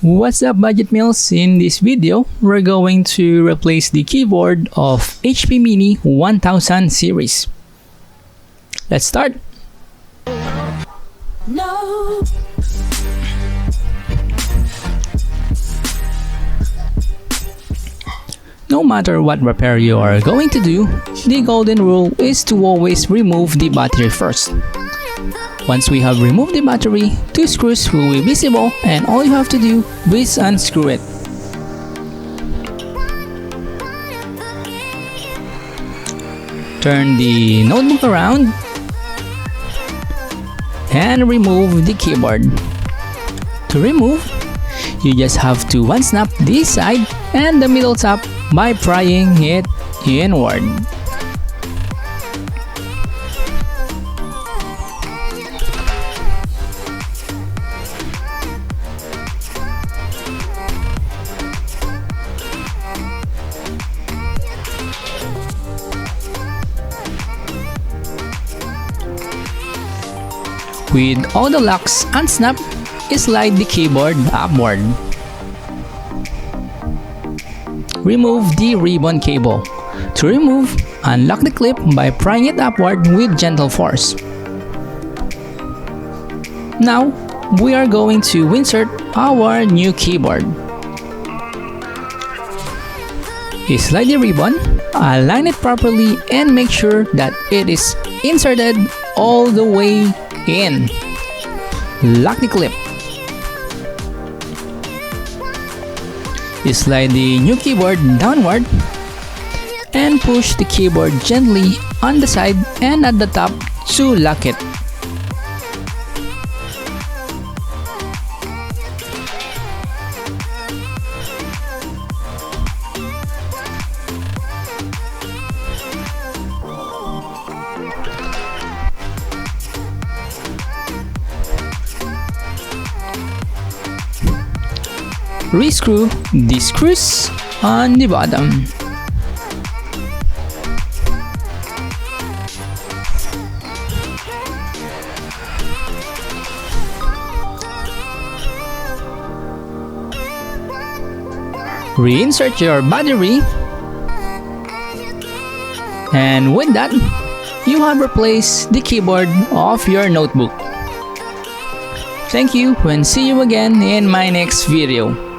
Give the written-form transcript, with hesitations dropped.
What's up, budget meals? In this video, we're going to replace the keyboard of HP Mini 1000 series. Let's start. No. No matter what repair you are going to do, the golden rule is to always remove the battery first. Once we have removed the battery, two screws will be visible and all you have to do is unscrew it. Turn the notebook around and remove the keyboard. To remove, you just have to unsnap this side and the middle top by prying it inward. With all the locks unsnapped, slide the keyboard upward. Remove the ribbon cable. To remove, unlock the clip by prying it upward with gentle force. Now, we are going to insert our new keyboard. Slide the ribbon, align it properly, and make sure that it is inserted all the way in. Lock the clip. Slide the new keyboard downward and push the keyboard gently on the side and at the top to lock it. Rescrew the screws on the bottom. Reinsert your battery, and with that, you have replaced the keyboard of your notebook. Thank you and see you again in my next video.